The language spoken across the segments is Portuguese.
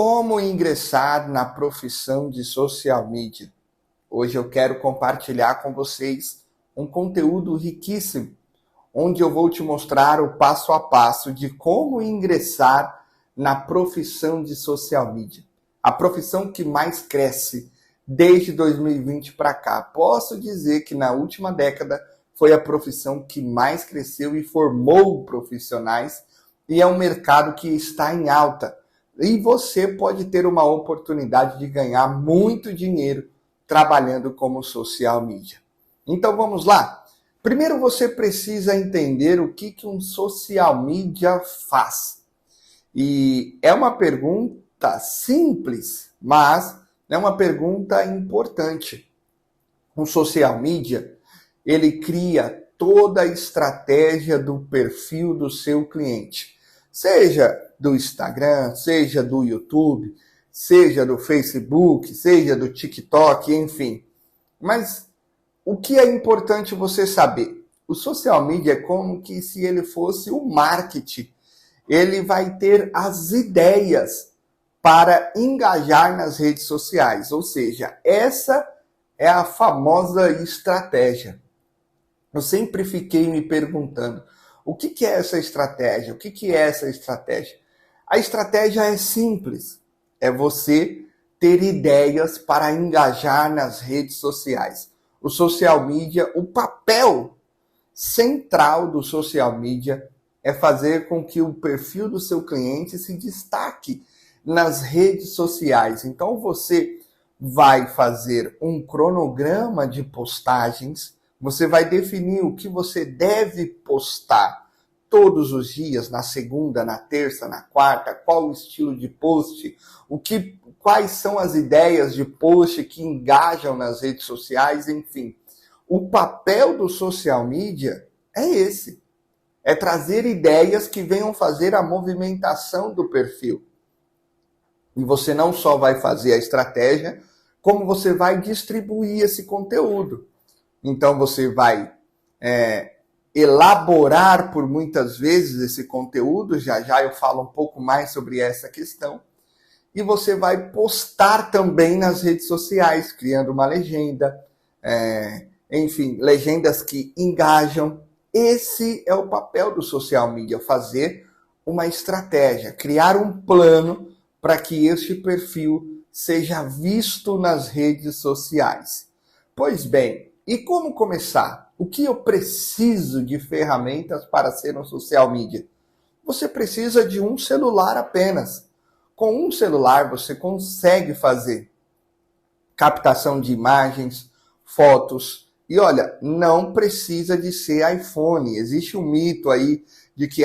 Como ingressar na profissão de social media? Hoje eu quero compartilhar com vocês um conteúdo riquíssimo, onde eu vou te mostrar o passo a passo de como ingressar na profissão de social media. A profissão que mais cresce desde 2020 para cá. Posso dizer que na última década foi a profissão que mais cresceu e formou profissionais, e é um mercado que está em alta. E você pode ter uma oportunidade de ganhar muito dinheiro trabalhando como social media. Então vamos lá? Primeiro você precisa entender o que um social media faz. E é uma pergunta simples, mas é uma pergunta importante. Um social media, ele cria toda a estratégia do perfil do seu cliente. Seja do Instagram, seja do YouTube, seja do Facebook, seja do TikTok, enfim. Mas o que é importante você saber? O social media é como que se ele fosse o marketing. Ele vai ter as ideias para engajar nas redes sociais. Ou seja, essa é a famosa estratégia. Eu sempre fiquei me perguntando, o que é essa estratégia? O que é essa estratégia? A estratégia é simples, é você ter ideias para engajar nas redes sociais. O social media, o papel central do social media é fazer com que o perfil do seu cliente se destaque nas redes sociais. Então você vai fazer um cronograma de postagens, você vai definir o que você deve postar todos os dias, na segunda, na terça, na quarta, qual o estilo de post, quais são as ideias de post que engajam nas redes sociais, enfim. O papel do social media é esse, é trazer ideias que venham fazer a movimentação do perfil. E você não só vai fazer a estratégia, como você vai distribuir esse conteúdo. Então você vai elaborar por muitas vezes esse conteúdo, já eu falo um pouco mais sobre essa questão, e você vai postar também nas redes sociais, criando uma legenda, enfim, legendas que engajam. Esse é o papel do social media, fazer uma estratégia, criar um plano para que este perfil seja visto nas redes sociais. Pois bem, e como começar? O que eu preciso de ferramentas para ser um social media? Você precisa de um celular apenas. Com um celular você consegue fazer captação de imagens, fotos. E olha, não precisa de ser iPhone. Existe um mito aí de que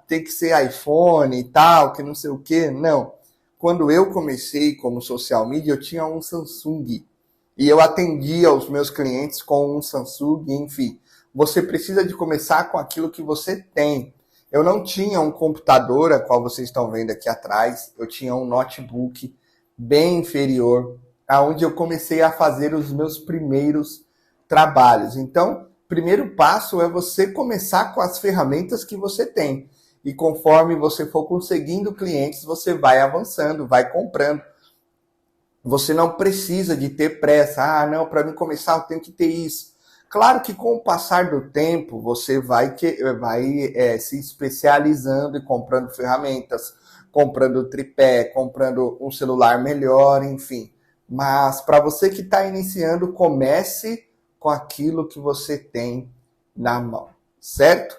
tem que ser iPhone e tal, que não sei o quê. Não. Quando eu comecei como social media, eu tinha um Samsung. E eu atendia os meus clientes com um Samsung, enfim. Você precisa de começar com aquilo que você tem. Eu não tinha um computador, a qual vocês estão vendo aqui atrás. Eu tinha um notebook bem inferior, aonde eu comecei a fazer os meus primeiros trabalhos. Então, o primeiro passo é você começar com as ferramentas que você tem. E conforme você for conseguindo clientes, você vai avançando, vai comprando. Você não precisa de ter pressa. Não, para mim começar eu tenho que ter isso. Claro que com o passar do tempo, você vai se especializando e comprando ferramentas, comprando tripé, comprando um celular melhor, enfim. Mas para você que está iniciando, comece com aquilo que você tem na mão, certo?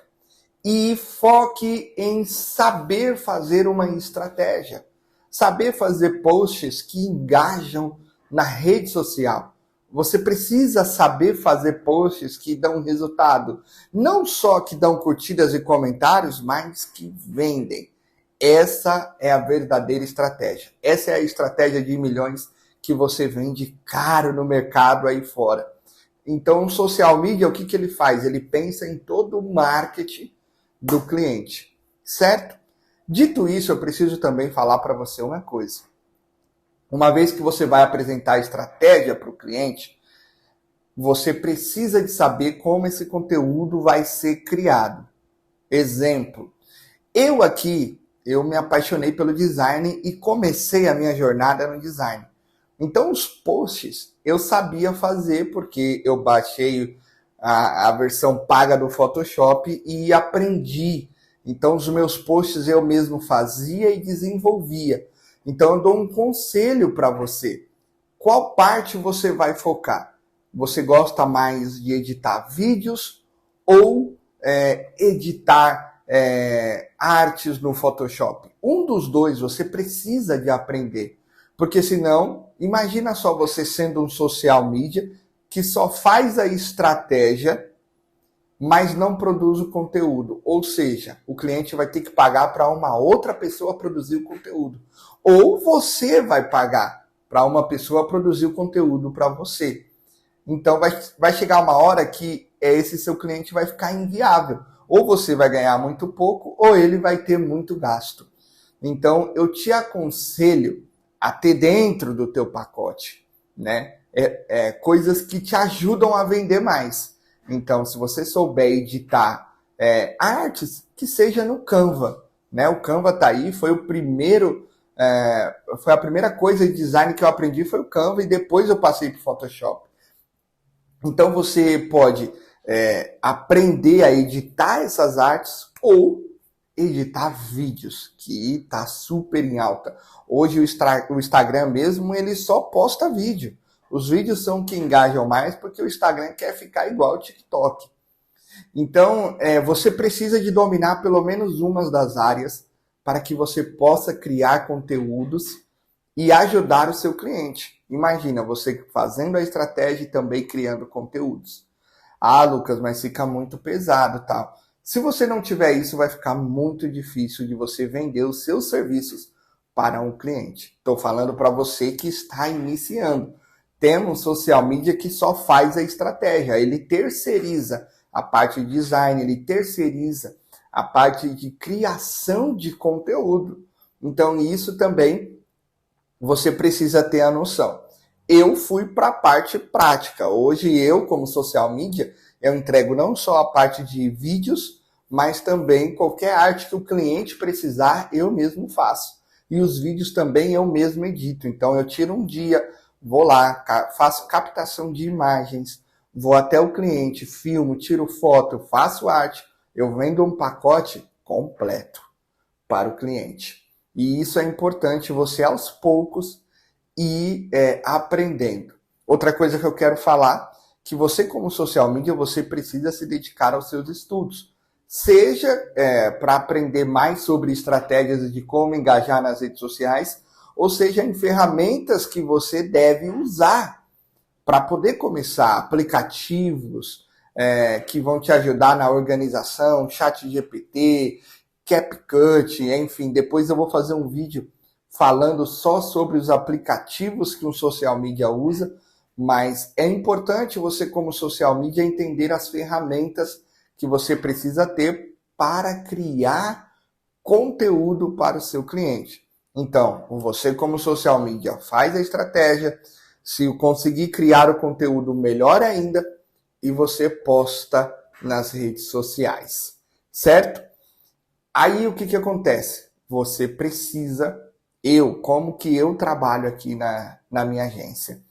E foque em saber fazer uma estratégia. Saber fazer posts que engajam na rede social. Você precisa saber fazer posts que dão resultado. Não só que dão curtidas e comentários, mas que vendem. Essa é a verdadeira estratégia. Essa é a estratégia de milhões que você vende caro no mercado aí fora. Então, o social media, o que ele faz? Ele pensa em todo o marketing do cliente, certo? Dito isso, eu preciso também falar para você uma coisa. Uma vez que você vai apresentar a estratégia para o cliente, você precisa de saber como esse conteúdo vai ser criado. Exemplo, eu aqui, eu me apaixonei pelo design e comecei a minha jornada no design. Então, os posts eu sabia fazer porque eu baixei a versão paga do Photoshop e aprendi. Então, os meus posts eu mesmo fazia e desenvolvia. Então, eu dou um conselho para você. Qual parte você vai focar? Você gosta mais de editar vídeos ou editar artes no Photoshop? Um dos dois você precisa de aprender. Porque senão, imagina só você sendo um social media que só faz a estratégia, mas não produz o conteúdo. Ou seja, o cliente vai ter que pagar para uma outra pessoa produzir o conteúdo. Ou você vai pagar para uma pessoa produzir o conteúdo para você. Então vai chegar uma hora que esse seu cliente vai ficar inviável. Ou você vai ganhar muito pouco, ou ele vai ter muito gasto. Então eu te aconselho a ter dentro do teu pacote, né? Coisas que te ajudam a vender mais. Então, se você souber editar artes, que seja no Canva, né? O Canva tá aí, foi o primeiro, foi a primeira coisa de design que eu aprendi, foi o Canva, e depois eu passei para o Photoshop. Então, você pode aprender a editar essas artes ou editar vídeos, que está super em alta. Hoje o Instagram mesmo, ele só posta vídeo. Os vídeos são que engajam mais porque o Instagram quer ficar igual ao TikTok. Então, você precisa de dominar pelo menos uma das áreas para que você possa criar conteúdos e ajudar o seu cliente. Imagina, você fazendo a estratégia e também criando conteúdos. Ah, Lucas, mas fica muito pesado, tal. Se você não tiver isso, vai ficar muito difícil de você vender os seus serviços para um cliente. Estou falando para você que está iniciando. Temos social media que só faz a estratégia. Ele terceiriza a parte de design, ele terceiriza a parte de criação de conteúdo. Então, isso também você precisa ter a noção. Eu fui para a parte prática. Hoje eu, como social media, eu entrego não só a parte de vídeos, mas também qualquer arte que o cliente precisar, eu mesmo faço. E os vídeos também eu mesmo edito. Então eu tiro um dia, vou lá, faço captação de imagens, vou até o cliente, filmo, tiro foto, faço arte, eu vendo um pacote completo para o cliente. E isso é importante você aos poucos ir aprendendo. Outra coisa que eu quero falar, que você como social media, você precisa se dedicar aos seus estudos. Seja para aprender mais sobre estratégias de como engajar nas redes sociais, ou seja, em ferramentas que você deve usar para poder começar, aplicativos que vão te ajudar na organização, ChatGPT, CapCut, enfim. Depois eu vou fazer um vídeo falando só sobre os aplicativos que um social media usa, mas é importante você, como social media, entender as ferramentas que você precisa ter para criar conteúdo para o seu cliente. Então, você como social media faz a estratégia, se conseguir criar o conteúdo, melhor ainda, e você posta nas redes sociais, certo? Aí o que acontece? Você precisa, como que eu trabalho aqui na minha agência?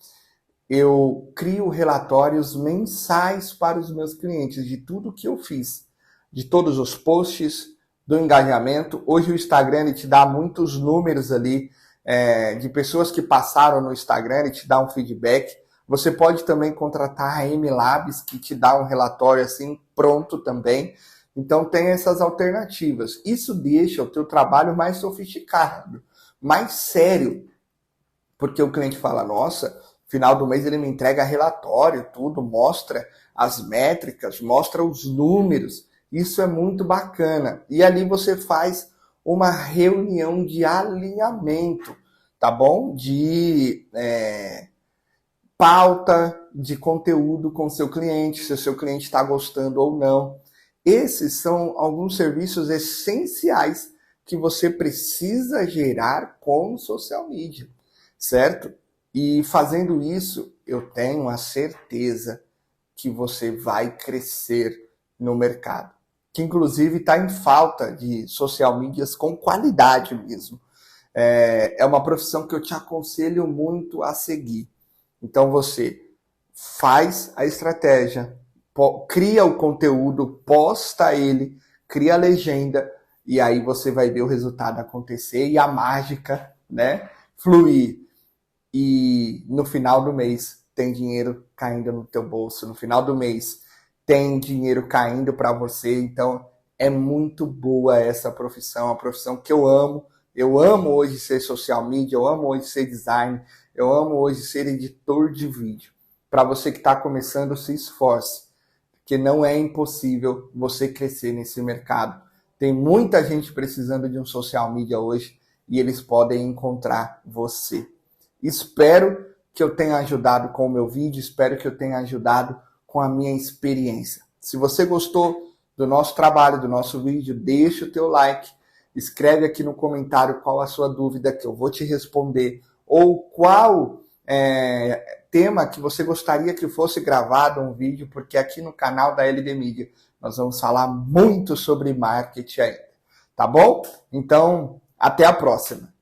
Eu crio relatórios mensais para os meus clientes de tudo que eu fiz, de todos os posts, do engajamento. Hoje o Instagram ele te dá muitos números ali de pessoas que passaram no Instagram, ele te dá um feedback. Você pode também contratar a MLabs, que te dá um relatório assim pronto também. Então tem essas alternativas. Isso deixa o teu trabalho mais sofisticado, mais sério, porque o cliente fala, nossa, final do mês ele me entrega relatório, tudo, mostra as métricas, mostra os números. Isso é muito bacana. E ali você faz uma reunião de alinhamento, tá bom? De pauta de conteúdo com seu cliente, se o seu cliente está gostando ou não. Esses são alguns serviços essenciais que você precisa gerar com social media, certo? E fazendo isso, eu tenho a certeza que você vai crescer no mercado. que inclusive está em falta de social medias com qualidade mesmo. É uma profissão que eu te aconselho muito a seguir. Então você faz a estratégia, cria o conteúdo, posta ele, cria a legenda, e aí você vai ver o resultado acontecer e a mágica, né, fluir. E no final do mês tem dinheiro caindo no teu bolso, no final do mês tem dinheiro caindo para você. Então é muito boa essa profissão, uma profissão que eu amo. Eu amo hoje ser social media, eu amo hoje ser design, eu amo hoje ser editor de vídeo. Para você que está começando, se esforce, porque não é impossível você crescer nesse mercado. Tem muita gente precisando de um social media hoje e eles podem encontrar você. Espero que eu tenha ajudado com o meu vídeo, espero que eu tenha ajudado com a minha experiência. Se você gostou do nosso trabalho, do nosso vídeo, deixa o teu like, escreve aqui no comentário qual a sua dúvida que eu vou te responder, ou qual tema que você gostaria que fosse gravado um vídeo, porque aqui no canal da LD Media nós vamos falar muito sobre marketing ainda, tá bom? Então, até a próxima!